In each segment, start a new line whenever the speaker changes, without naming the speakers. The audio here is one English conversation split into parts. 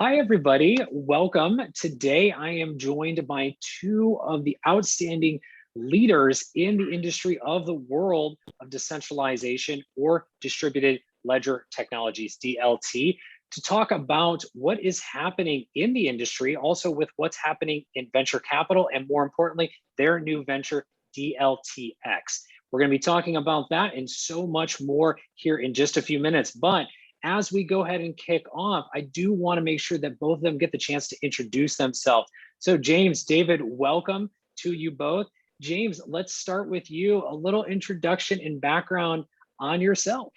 Hi, everybody. Welcome. Today, I am joined by two of the outstanding leaders in the industry of the world of decentralization or distributed ledger technologies, DLT, to talk about what is happening in the industry, also with what's happening in venture capital, and more importantly, their new venture, DLTx. We're going to be talking about that and so much more here in just a few minutes. But as we go ahead and kick off, I do want to make sure that both of them get the chance to introduce themselves. So James, David, welcome to you both. James, let's start with you. A little introduction and background on yourself.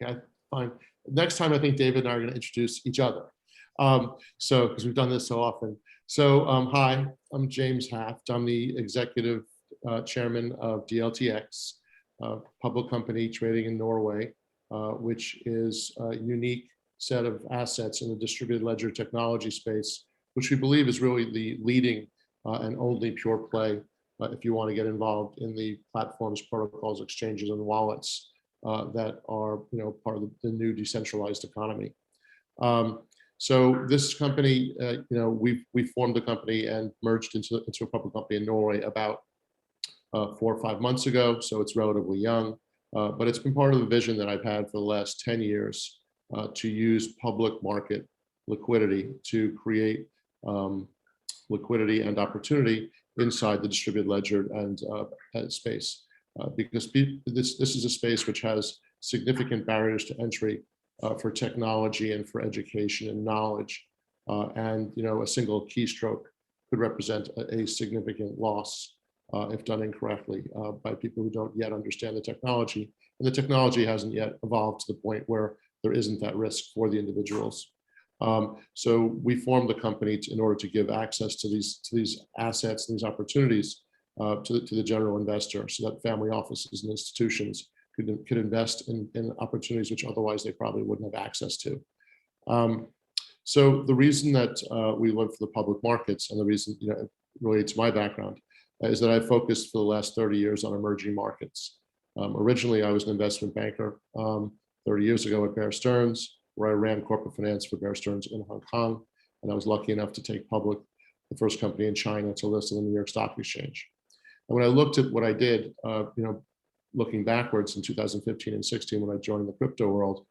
Okay, fine. Next time, I think David and I are going to introduce each other. Because we've done this so often. Hi, I'm James Haft. I'm the executive chairman of DLTx, a public company trading in Norway, which is a unique set of assets in the distributed ledger technology space, which we believe is really the leading and only pure play if you want to get involved in the platforms, protocols, exchanges, and wallets that are part of the new decentralized economy. So this company, we formed the company and merged into a public company in Norway about 4 or 5 months ago, so it's relatively young. But it's been part of the vision that I've had for the last 10 years to use public market liquidity to create liquidity and opportunity inside the distributed ledger and space. Because this is a space which has significant barriers to entry for technology and for education and knowledge. And a single keystroke could represent a significant loss if done incorrectly by people who don't yet understand the technology. And the technology hasn't yet evolved to the point where there isn't that risk for the individuals. So we formed the company in order to give access to these assets and these opportunities to the general investor, so that family offices and institutions could invest in opportunities which otherwise they probably wouldn't have access to. So the reason that we went for the public markets, and the reason related to my background, is that I focused for the last 30 years on emerging markets. Originally, I was an investment banker 30 years ago at Bear Stearns, where I ran corporate finance for Bear Stearns in Hong Kong. And I was lucky enough to take public the first company in China to list on the New York Stock Exchange. And when I looked at what I did, looking backwards in 2015 and 16, when I joined the crypto world,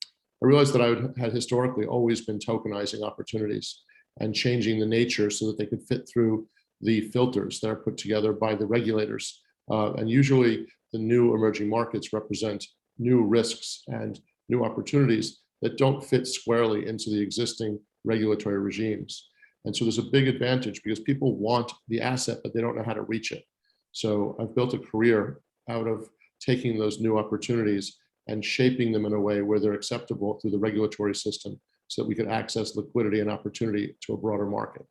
I realized that I had historically always been tokenizing opportunities and changing the nature so that they could fit through the filters that are put together by the regulators. And usually the new emerging markets represent new risks and new opportunities that don't fit squarely into the existing regulatory regimes. And so there's a big advantage because people want the asset, but they don't know how to reach it. So I've built a career out of taking those new opportunities and shaping them in a way where they're acceptable through the regulatory system so that we can access liquidity and opportunity to a broader market.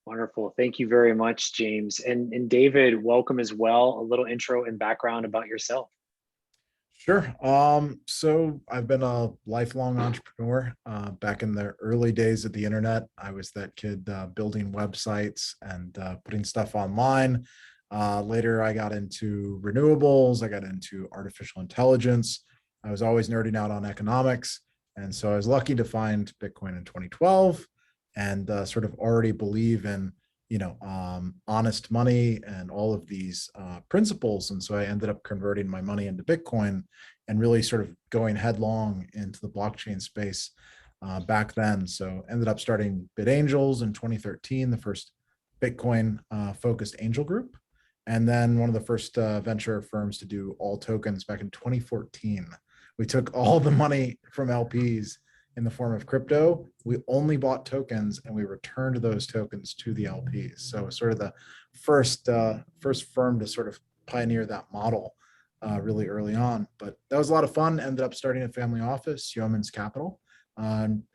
Wonderful. Thank you very much, James. And David, welcome as well. A little intro and background about yourself.
Sure. So I've been a lifelong entrepreneur. Back in the early days of the internet, I was that kid building websites and putting stuff online. Later, I got into renewables. I got into artificial intelligence. I was always nerding out on economics. And so I was lucky to find Bitcoin in 2012 and sort of already believe in honest money and all of these principles. And so I ended up converting my money into Bitcoin and really sort of going headlong into the blockchain space back then. So ended up starting BitAngels in 2013, the first Bitcoin focused angel group. And then one of the first venture firms to do all tokens back in 2014. We took all the money from LPs in the form of crypto. We only bought tokens and we returned those tokens to the LPs. So sort of the first firm to sort of pioneer that model really early on. But that was a lot of fun. Ended up starting a family office, Yeoman's Capital,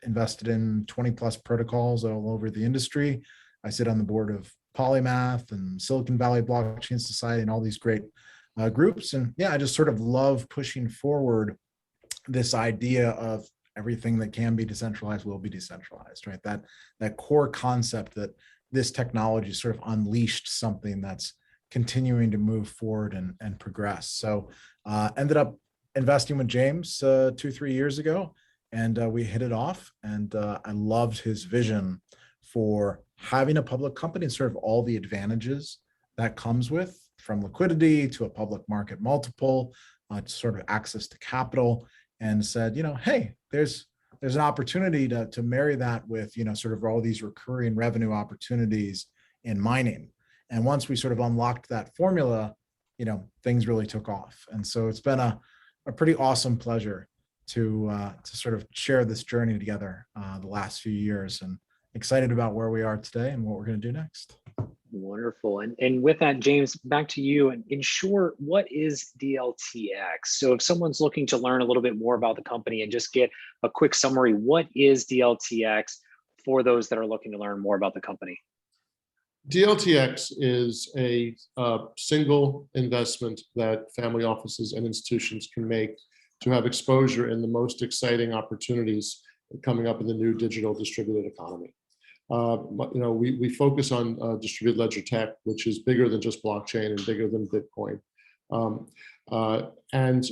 invested in 20 plus protocols all over the industry. I sit on the board of Polymath and Silicon Valley Blockchain Society and all these great groups. And yeah, I just sort of love pushing forward this idea of everything that can be decentralized will be decentralized, right? That core concept that this technology sort of unleashed something that's continuing to move forward and progress. So ended up investing with James 2-3 years ago and we hit it off. And I loved his vision for having a public company and sort of all the advantages that comes with, from liquidity to a public market multiple, to sort of access to capital, and said, hey, there's an opportunity to marry that with, sort of all these recurring revenue opportunities in mining. And once we sort of unlocked that formula, things really took off. And so it's been a pretty awesome pleasure to sort of share this journey together the last few years, and excited about where we are today and what we're going to do next.
Wonderful. And with that, James, back to you. And in short, what is DLTx? So if someone's looking to learn a little bit more about the company and just get a quick summary, what is DLTx for those that are looking to learn more about the company?
DLTx is a single investment that family offices and institutions can make to have exposure in the most exciting opportunities coming up in the new digital distributed economy. We focus on distributed ledger tech, which is bigger than just blockchain and bigger than Bitcoin. And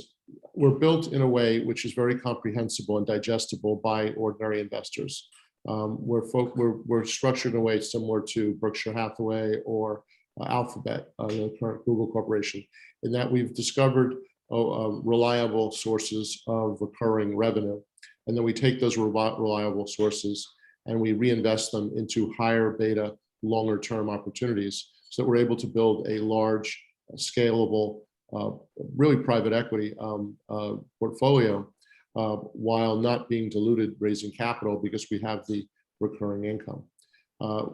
we're built in a way which is very comprehensible and digestible by ordinary investors. We're structured in a way similar to Berkshire Hathaway or Alphabet, the current Google corporation, in that we've discovered reliable sources of recurring revenue. And then we take those reliable sources and we reinvest them into higher beta, longer term opportunities, so that we're able to build a large, scalable, really private equity portfolio, while not being diluted raising capital, because we have the recurring income.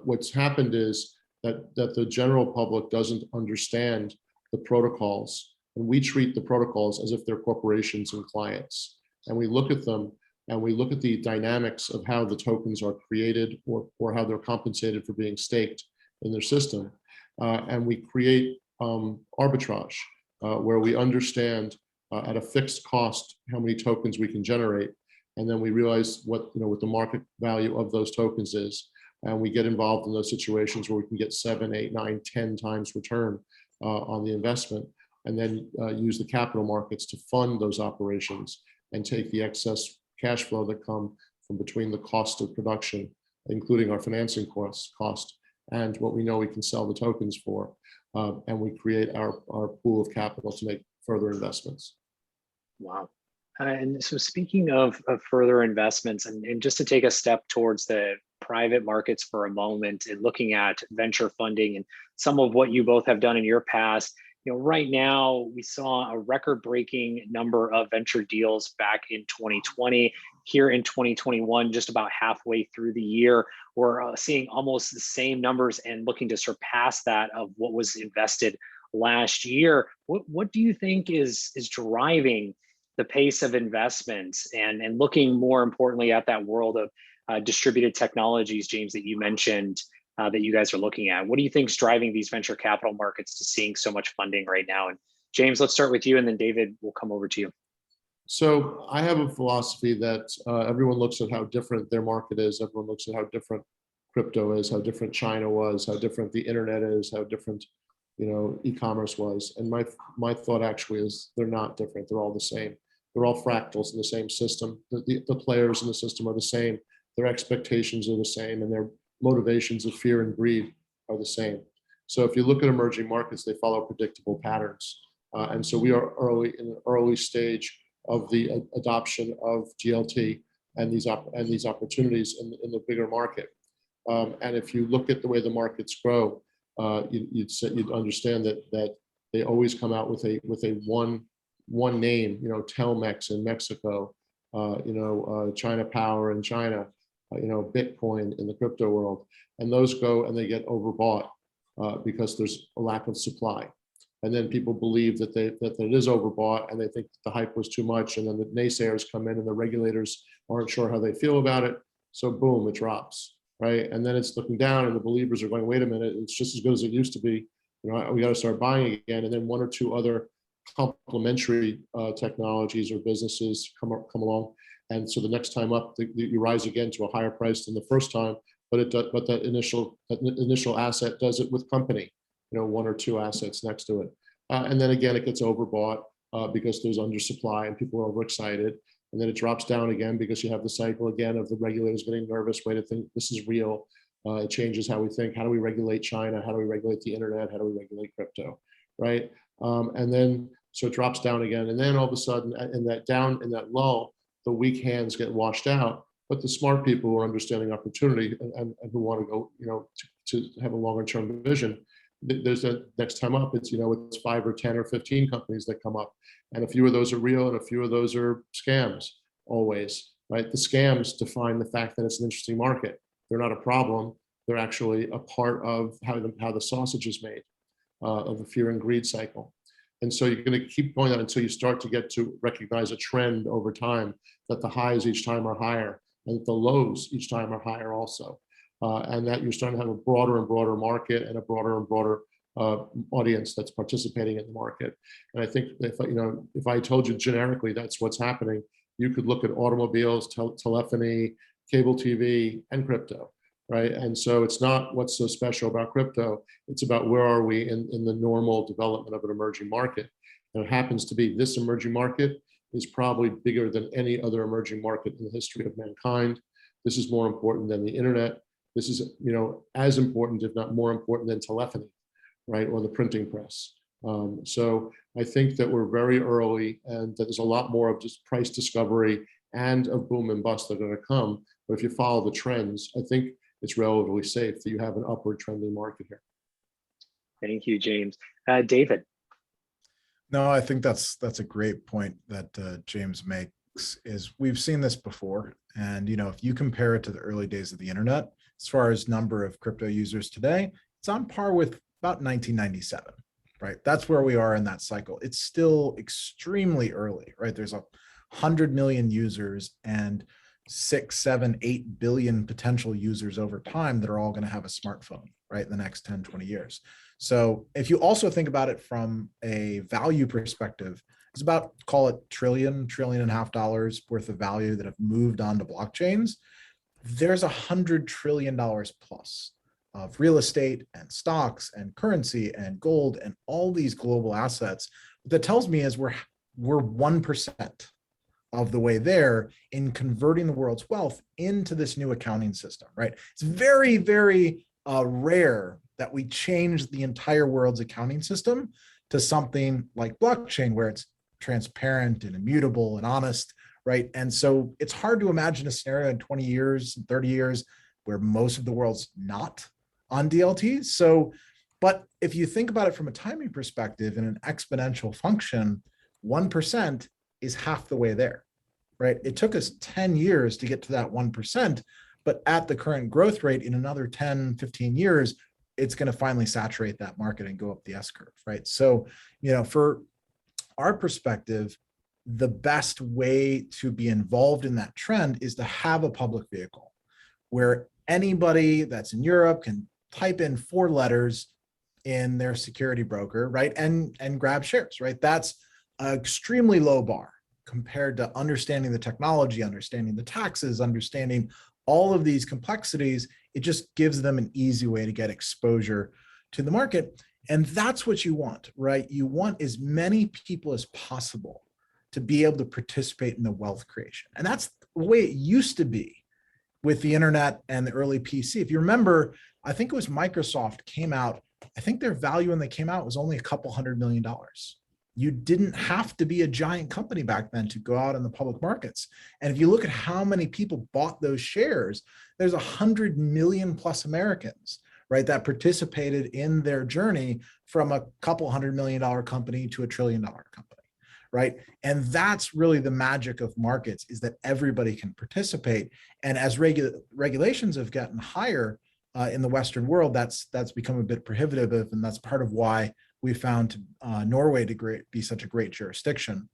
What's happened is that the general public doesn't understand the protocols, and we treat the protocols as if they're corporations and clients. And we look at them and we look at the dynamics of how the tokens are created or how they're compensated for being staked in their system. And we create arbitrage where we understand at a fixed cost how many tokens we can generate. And then we realize what the market value of those tokens is. And we get involved in those situations where we can get 7, 8, 9, 10 times return on the investment, and then use the capital markets to fund those operations and take the excess cash flow that come from between the cost of production, including our financing cost, and what we know we can sell the tokens for. And we create our pool of capital to make further investments.
Wow. And so speaking of further investments, and just to take a step towards the private markets for a moment, and looking at venture funding and some of what you both have done in your past, right now we saw a record-breaking number of venture deals back in 2020. Here in 2021, just about halfway through the year, we're seeing almost the same numbers and looking to surpass that of what was invested last year. What do you think is driving the pace of investments, and looking more importantly at that world of distributed technologies, James, that you mentioned that you guys are looking at? What do you think is driving these venture capital markets to seeing so much funding right now? And James, let's start with you, and then David, will come over to you.
So I have a philosophy that everyone looks at how different their market is. Everyone looks at how different crypto is, how different China was, how different the internet is, how different e-commerce was. And my thought actually is they're not different. They're all the same. They're all fractals in the same system. The players in the system are the same. Their expectations are the same, and their motivations of fear and greed are the same. So if you look at emerging markets, they follow predictable patterns. And so we are in an early stage of the adoption of GLT and these opportunities in the bigger market. And if you look at the way the markets grow, you'd understand that they always come out with a one name, Telmex in Mexico, China Power in China, Bitcoin in the crypto world, and those go and they get overbought because there's a lack of supply. And then people believe that it is overbought, and they think the hype was too much, and then the naysayers come in and the regulators aren't sure how they feel about it. So boom, it drops, right? And then it's looking down and the believers are going, wait a minute, it's just as good as it used to be. We got to start buying again. And then one or two other complementary technologies or businesses come along. And so the next time up, you rise again to a higher price than the first time, but that initial asset does it with company, one or two assets next to it. And then again, it gets overbought because there's undersupply and people are overexcited. and then it drops down again because you have the cycle again of the regulators getting nervous. Wait, to think this is real. It changes how we think. How do we regulate China? How do we regulate the internet? How do we regulate crypto? Right? And then so it drops down again, and then all of a sudden, in that lull, the weak hands get washed out. But the smart people who are understanding opportunity and who want to go, to have a longer term vision, there's a next time up. It's it's 5 or 10 or 15 companies that come up, and a few of those are real, and a few of those are scams. Always, right? The scams define the fact that it's an interesting market. They're not a problem. They're actually a part of how the sausage is made, of the fear and greed cycle. And so you're going to keep going on until you start to get to recognize a trend over time, that the highs each time are higher and the lows each time are higher also. And that you're starting to have a broader and broader market and a broader and broader audience that's participating in the market. And I think if I told you generically that's what's happening, you could look at automobiles, telephony, cable TV, and crypto, right? And so it's not what's so special about crypto. It's about where are we in the normal development of an emerging market. And it happens to be this emerging market is probably bigger than any other emerging market in the history of mankind. This is more important than the internet. This is, as important, if not more important than telephony, right? Or the printing press. So I think that we're very early, and that there's a lot more of just price discovery and of boom and bust that are going to come. But if you follow the trends, I think it's relatively safe that you have an upward trending market here.
Thank you, James. David.
No, I think that's a great point that James makes. Is we've seen this before, and if you compare it to the early days of the internet, as far as number of crypto users today, it's on par with about 1997, right? That's where we are in that cycle. It's still extremely early, right? There's 100 million users and 6, 7, 8 billion potential users over time that are all going to have a smartphone, right, in the next 10, 20 years. So if you also think about it from a value perspective, it's about, call it trillion and a half dollars worth of value that have moved onto blockchains. There's $100 trillion plus of real estate and stocks and currency and gold and all these global assets. What that tells me is we're 1% of the way there in converting the world's wealth into this new accounting system, right? It's very, very rare that we change the entire world's accounting system to something like blockchain, where it's transparent and immutable and honest, right? And so it's hard to imagine a scenario in 20 years, 30 years, where most of the world's not on DLT. So, but if you think about it from a timing perspective in an exponential function, 1% is half the way there, right? It took us 10 years to get to that 1%, but at the current growth rate, in another 10, 15 years, it's going to finally saturate that market and go up the S curve, right? So, for our perspective, the best way to be involved in that trend is to have a public vehicle where anybody that's in Europe can type in 4 letters in their security broker, right? And grab shares, right? That's an extremely low bar compared to understanding the technology, understanding the taxes, understanding all of these complexities. It just gives them an easy way to get exposure to the market. And that's what you want, right? You want as many people as possible to be able to participate in the wealth creation. And that's the way it used to be with the internet and the early PC. If you remember, I think it was Microsoft came out, I think their value when they came out was only a couple $100 million. You didn't have to be a giant company back then to go out in the public markets. And if you look at how many people bought those shares, there's 100 million plus Americans, right, that participated in their journey from a couple $100 million company to a $1 trillion company, right? And that's really the magic of markets, is that everybody can participate. And as regulations have gotten higher in the Western world, that's become a bit prohibitive. And that's part of why we found Norway to be such a great jurisdiction,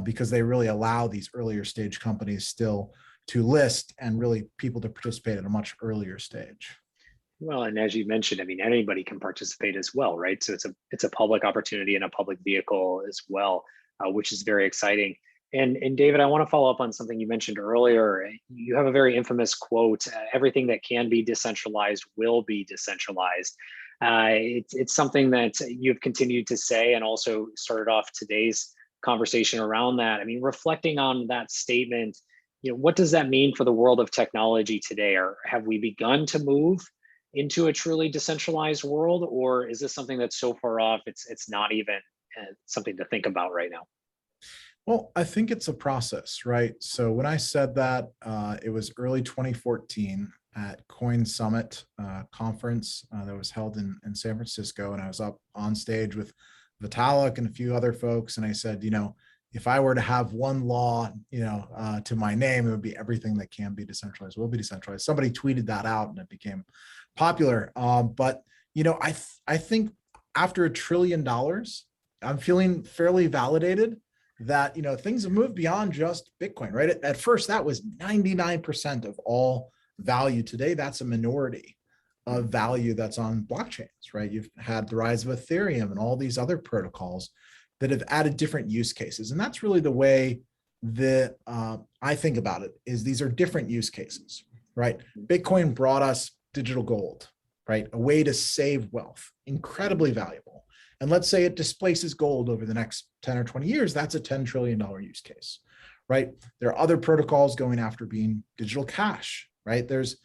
because they really allow these earlier stage companies still to list and really people to participate at a much earlier stage.
Well, and as you mentioned, I mean, anybody can participate as well, right? So it's a public opportunity and a public vehicle as well, which is very exciting. And David, I want to follow up on something you mentioned earlier. You have a very infamous quote: "Everything that can be decentralized will be decentralized." It's something that you've continued to say, and also started off today's conversation around that. I mean, reflecting on that statement, what does that mean for the world of technology today? Or have we begun to move into a truly decentralized world, or is this something that's so far off it's not even something to think about right now?
Well, I think it's a process, right? So when I said that, it was early 2014 at Coin Summit conference that was held in San Francisco. And I was up on stage with Vitalik and a few other folks. And I said, if I were to have one law, to my name, it would be everything that can be decentralized will be decentralized. Somebody tweeted that out and it became popular. But, I think after $1 trillion, I'm feeling fairly validated that things have moved beyond just Bitcoin, right? At first, that was 99% of all value. Today, that's a minority of value that's on blockchains, right? You've had the rise of Ethereum and all these other protocols that have added different use cases. And that's really the way that I think about it, is these are different use cases, right? Bitcoin brought us digital gold, right? A way to save wealth, incredibly valuable. And let's say it displaces gold over the next 10 or 20 years, that's a $10 trillion use case, right? There are other protocols going after being digital cash, right? There's,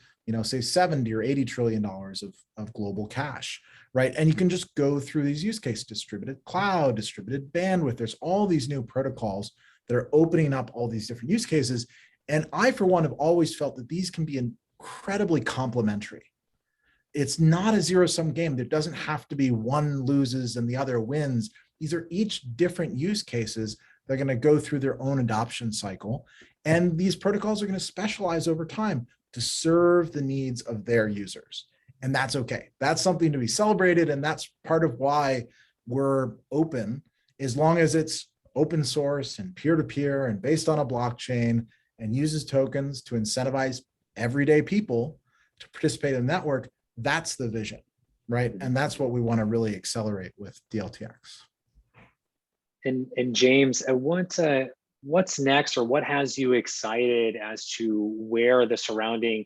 say 70 or $80 trillion of global cash, right? And you can just go through these use cases: distributed cloud, distributed bandwidth. There's all these new protocols that are opening up all these different use cases. And I, for one, have always felt that these can be incredibly complementary. It's not a zero-sum game. There doesn't have to be one loses and the other wins. These are each different use cases. They're going to go through their own adoption cycle. And these protocols are going to specialize over time to serve the needs of their users. And that's okay. That's something to be celebrated. And that's part of why we're open, as long as it's open source and peer-to-peer and based on a blockchain and uses tokens to incentivize everyday people to participate in the network. That's the vision, right? And that's what we want to really accelerate with DLTx.
And James, what's next, or what has you excited as to where the surrounding,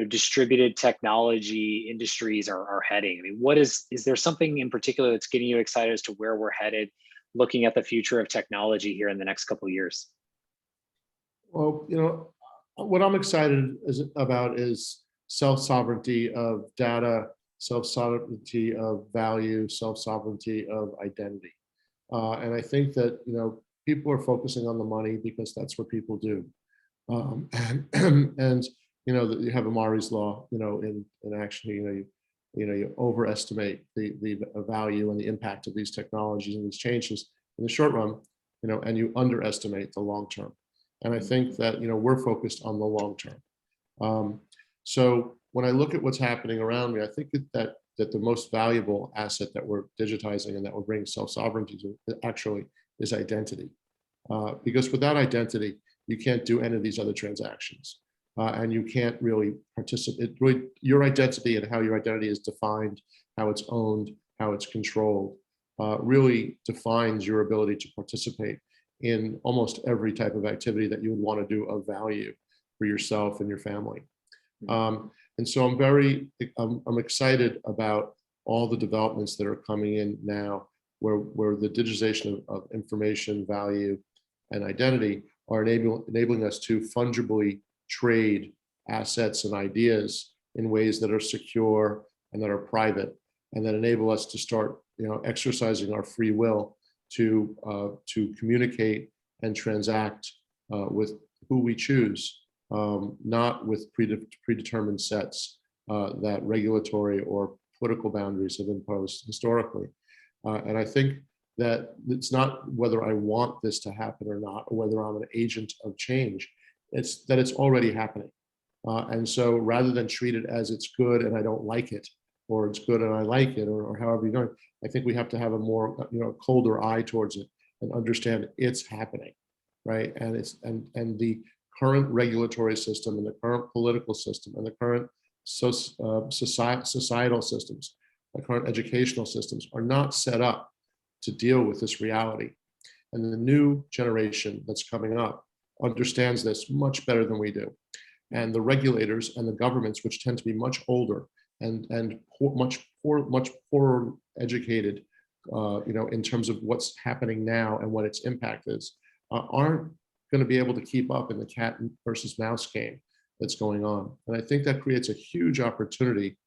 distributed technology industries are heading? I mean, is there something in particular that's getting you excited as to where we're headed, looking at the future of technology here in the next couple of years?
Well, what I'm excited about is self-sovereignty of data, self-sovereignty of value, self-sovereignty of identity. And I think that, people are focusing on the money because that's what people do. And you have Amari's law, in action, you overestimate the value and the impact of these technologies and these changes in the short run, and you underestimate the long term. And I think that, we're focused on the long term. So when I look at what's happening around me, I think that the most valuable asset that we're digitizing and that we're bringing self-sovereignty to actually is identity. Because without identity, you can't do any of these other transactions. And you can't really participate. Your identity and how your identity is defined, how it's owned, how it's controlled, really defines your ability to participate in almost every type of activity that you would want to do of value for yourself and your family. And so I'm excited about all the developments that are coming in now, where the digitization of information, value, and identity are enabling us to fungibly trade assets and ideas in ways that are secure and that are private, and that enable us to start, exercising our free will to communicate and transact with who we choose. Not with predetermined sets that regulatory or political boundaries have imposed historically. And I think that it's not whether I want this to happen or not, or whether I'm an agent of change, it's that it's already happening. And so rather than treat it as it's good and I don't like it, or it's good and I like it, or however you're going, I think we have to have a more colder eye towards it and understand it's happening, right? And and the current regulatory system and the current political system and the current societal systems, the current educational systems are not set up to deal with this reality. And the new generation that's coming up understands this much better than we do. And the regulators and the governments, which tend to be much older and much poorer educated in terms of what's happening now and what its impact is, aren't going to be able to keep up in the cat versus mouse game that's going on. And I think that creates a huge opportunity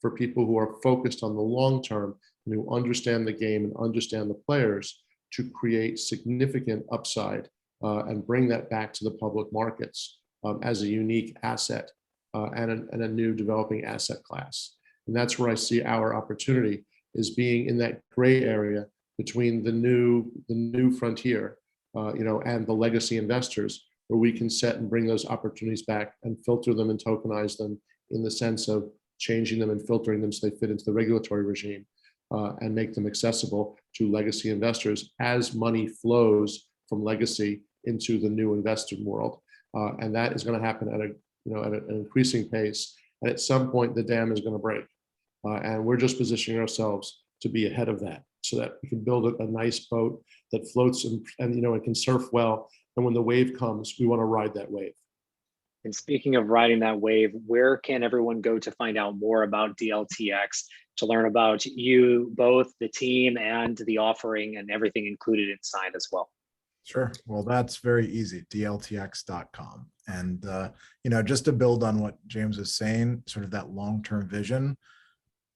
for people who are focused on the long term and who understand the game and understand the players to create significant upside and bring that back to the public markets as a unique asset and a new developing asset class. And that's where I see our opportunity, is being in that gray area between the new frontier, and the legacy investors, where we can set and bring those opportunities back and filter them and tokenize them in the sense of changing them and filtering them so they fit into the regulatory regime, and make them accessible to legacy investors as money flows from legacy into the new investor world. And that is going to happen at an increasing pace. And at some point, the dam is going to break. And we're just positioning ourselves to be ahead of that, so that we can build a nice boat that floats and it can surf well. And when the wave comes, we want to ride that wave.
And speaking of riding that wave, where can everyone go to find out more about DLTx, to learn about you, both the team and the offering and everything included inside as well?
Sure. Well, that's very easy, DLTx.com. And, just to build on what James was saying, sort of that long-term vision,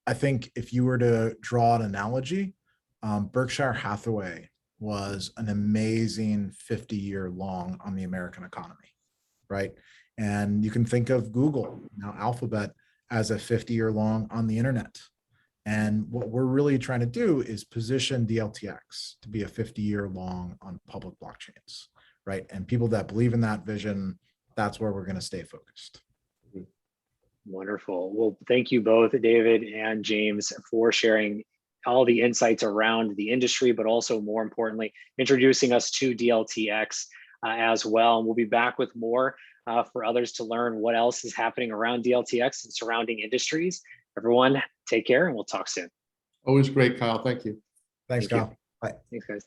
I think if you were to draw an analogy, Berkshire Hathaway was an amazing 50-year long on the American economy, right? And you can think of Google, now Alphabet, as a 50-year long on the internet. And what we're really trying to do is position DLTx to be a 50-year long on public blockchains, right? And people that believe in that vision, that's where we're going to stay focused.
Wonderful. Well, thank you both, David and James, for sharing all the insights around the industry, but also more importantly, introducing us to DLTx as well. And we'll be back with more for others to learn what else is happening around DLTx and surrounding industries. Everyone, take care and we'll talk soon.
Always great, Kyle. Thank you.
Thanks,
Thank you.
Kyle. Bye.
Thanks, guys.